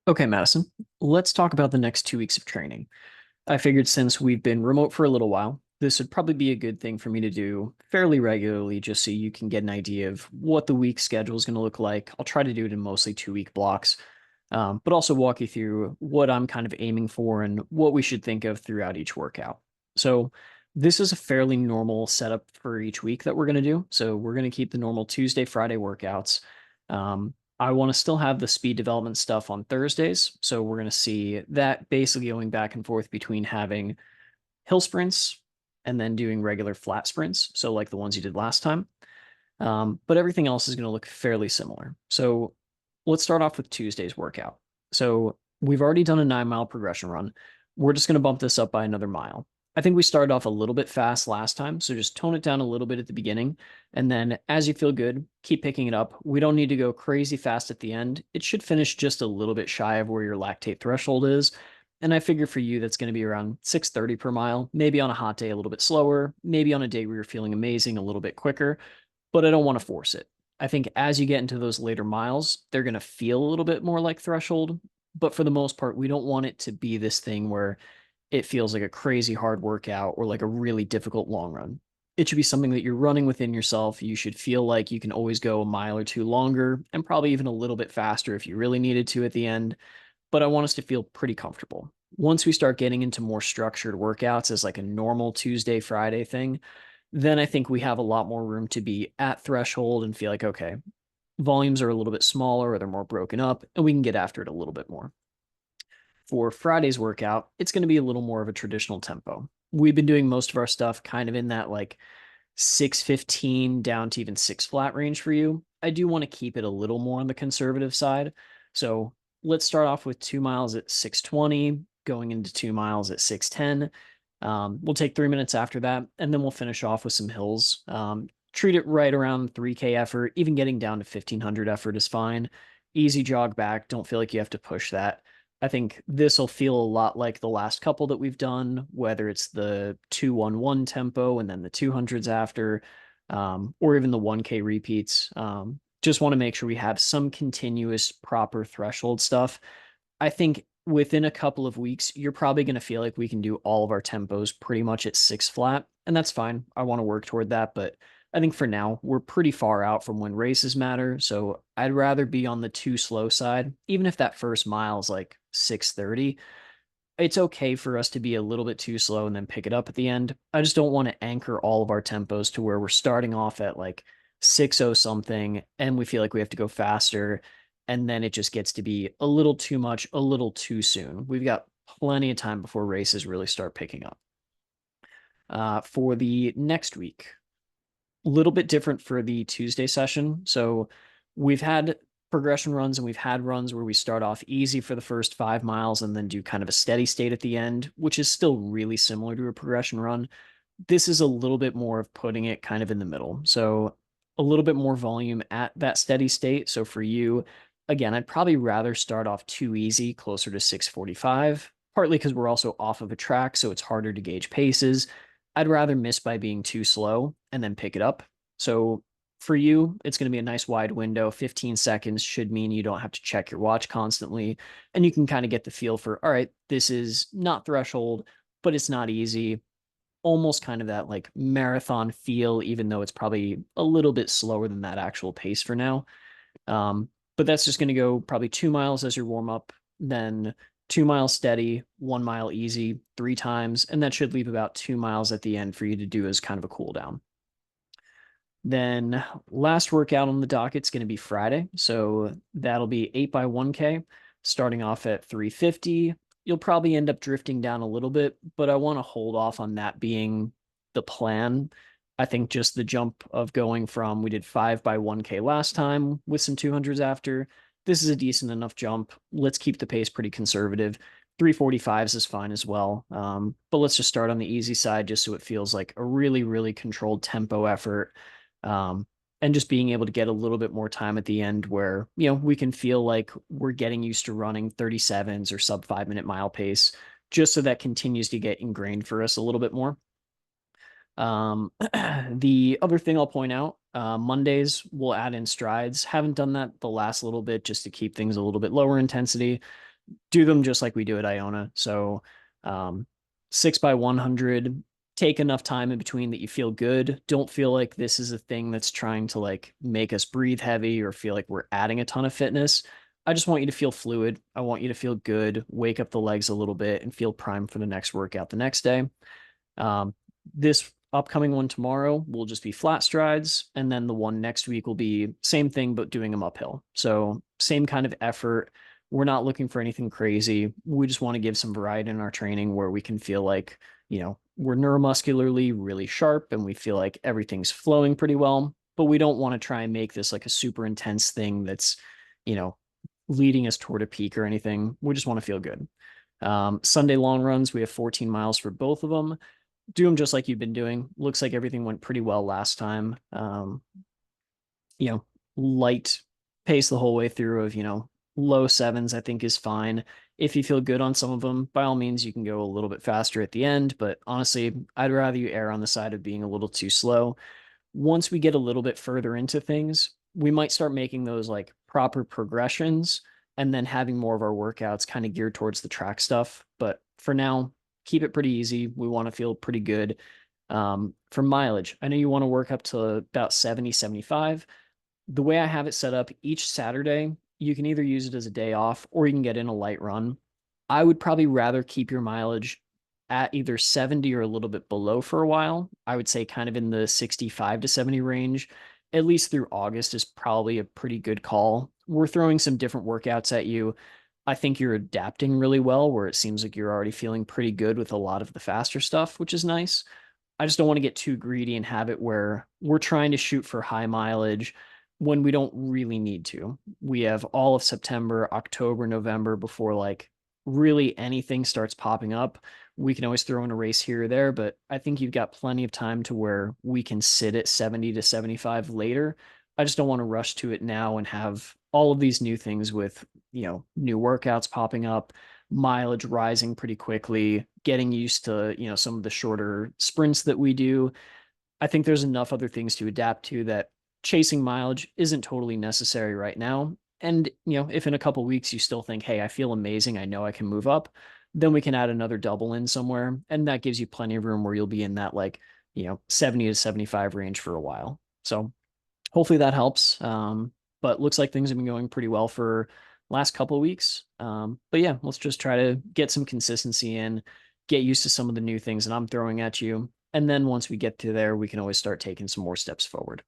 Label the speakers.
Speaker 1: Okay, Madison, let's talk about the next 2 weeks of training. I figured since we've been remote for a little while, this would probably be a good thing for me to do fairly regularly, just so you can get an idea of what the week schedule is going to look like. I'll try to do it in mostly 2 week blocks, but also walk you through what I'm kind of aiming for and what we should think of throughout each workout. So, this is a fairly normal setup for each week that we're going to do. So, we're going to keep the normal Tuesday, Friday workouts. I want to still have the speed development stuff on Thursdays. So, we're going to see that basically going back and forth between having hill sprints and then doing regular flat sprints. So, like the ones you did last time. But everything else is going to look fairly similar. So let's start off with Tuesday's workout. So we've already done a 9 mile progression run. We're just going to bump this up by another mile. I think we started off a little bit fast last time, so just tone it down a little bit at the beginning. And then as you feel good, keep picking it up. We don't need to go crazy fast at the end. It should finish just a little bit shy of where your lactate threshold is. And I figure for you, that's going to be around 6:30 per mile, maybe on a hot day, a little bit slower, maybe on a day where you're feeling amazing, a little bit quicker, but I don't want to force it. I think as you get into those later miles, they're going to feel a little bit more like threshold. But for the most part, we don't want it to be this thing where it feels like a crazy hard workout or like a really difficult long run. It should be something that you're running within yourself. You should feel like you can always go a mile or two longer and probably even a little bit faster if you really needed to at the end. But I want us to feel pretty comfortable. Once we start getting into more structured workouts as like a normal Tuesday, Friday thing, then I think we have a lot more room to be at threshold and feel like, okay, volumes are a little bit smaller or they're more broken up, and we can get after it a little bit more. For Friday's workout, it's going to be a little more of a traditional tempo. We've been doing most of our stuff kind of in that like 6:15 down to even six flat range for you. I do want to keep it a little more on the conservative side. So let's start off with 2 miles at 6:20, going into 2 miles at 6:10. We'll take 3 minutes after that, and then we'll finish off with some hills. Treat it right around 3K effort. Even getting down to 1500 effort is fine. Easy jog back. Don't feel like you have to push that. I think this will feel a lot like the last couple that we've done, whether it's the 2-1-1 tempo and then the 200s after, or even the 1K repeats. Just want to make sure we have some continuous proper threshold stuff. I think within a couple of weeks, you're probably going to feel like we can do all of our tempos pretty much at six flat, and that's fine. I want to work toward that, but I think for now, we're pretty far out from when races matter. So I'd rather be on the too slow side, even if that first mile is like 6:30. It's okay for us to be a little bit too slow and then pick it up at the end. I just don't want to anchor all of our tempos to where we're starting off at like 6:0 something and we feel like we have to go faster. And then it just gets to be a little too much, a little too soon. We've got plenty of time before races really start picking up. For the next week, a little bit different for the Tuesday session. So we've had progression runs and we've had runs where we start off easy for the first 5 miles and then do kind of a steady state at the end, which is still really similar to a progression run. This is a little bit more of putting it kind of in the middle. So a little bit more volume at that steady state. So for you, again, I'd probably rather start off too easy, closer to 6:45, partly because we're also off of a track, so it's harder to gauge paces. I'd rather miss by being too slow and then pick it up. So for you, it's going to be a nice wide window. 15 seconds should mean you don't have to check your watch constantly. And you can kind of get the feel for, all right, this is not threshold, but it's not easy. Almost kind of that like marathon feel, even though it's probably a little bit slower than that actual pace for now. But that's just going to go probably 2 miles as your warm up, then 2 miles steady, 1 mile easy, 3 times, and that should leave about 2 miles at the end for you to do as kind of a cool down. Then last workout on the docket's going to be Friday. So that'll be 8 by 1K, starting off at 350. You'll probably end up drifting down a little bit, but I want to hold off on that being the plan. I think just the jump of going from we did 5 by 1K last time with some 200s after. This is a decent enough jump. Let's keep the pace pretty conservative. 345s is fine as well. But let's just start on the easy side just so it feels like a really, really controlled tempo effort, um, and just being able to get a little bit more time at the end where, we can feel like we're getting used to running 37s or sub 5 minute mile pace, just so that continues to get ingrained for us a little bit more. The other thing I'll point out, Mondays we'll add in strides. Haven't done that the last little bit just to keep things a little bit lower intensity. do them just like we do at Iona. So, um, 6 by 100, take enough time in between that you feel good. Don't feel like this is a thing that's trying to like make us breathe heavy or feel like we're adding a ton of fitness. I just want you to feel fluid. I want you to feel good, wake up the legs a little bit and feel primed for the next workout the next day. This upcoming one tomorrow will just be flat strides, and then the one next week will be same thing but doing them uphill. So same kind of effort. We're not looking for anything crazy. We just want to give some variety in our training where we can feel like, we're neuromuscularly really sharp and we feel like everything's flowing pretty well, but we don't want to try and make this like a super intense thing that's, you know, leading us toward a peak or anything. We just want to feel good. Sunday long runs, we have 14 miles for both of them. Do them just like you've been doing. Looks like everything went pretty well last time. You know, light pace the whole way through of, low sevens, I think is fine. If you feel good on some of them, by all means, you can go a little bit faster at the end. But honestly, I'd rather you err on the side of being a little too slow. Once we get a little bit further into things, we might start making those like proper progressions and then having more of our workouts kind of geared towards the track stuff. But for now, keep it pretty easy. We want to feel pretty good. For mileage, I know you want to work up to about 70, 75. The way I have it set up, each Saturday, you can either use it as a day off or you can get in a light run. I would probably rather keep your mileage at either 70 or a little bit below for a while. I would say kind of in the 65 to 70 range, at least through August is probably a pretty good call. We're throwing some different workouts at you. I think you're adapting really well, where it seems like you're already feeling pretty good with a lot of the faster stuff, which is nice. I just don't want to get too greedy and have it where we're trying to shoot for high mileage when we don't really need to. We have all of September, October, November before like really anything starts popping up. We can always throw in a race here or there, but I think you've got plenty of time to where we can sit at 70 to 75 later. I just don't want to rush to it now and have all of these new things with, new workouts popping up, mileage rising pretty quickly, getting used to, some of the shorter sprints that we do. I think there's enough other things to adapt to that chasing mileage isn't totally necessary right now. And, if in a couple weeks you still think, hey, I feel amazing, I know I can move up, then we can add another double in somewhere. And that gives you plenty of room where you'll be in that 70 to 75 range for a while. So hopefully that helps. But looks like things have been going pretty well for last couple of weeks. But yeah, let's just try to get some consistency in, get used to some of the new things that I'm throwing at you. And then once we get to there, we can always start taking some more steps forward.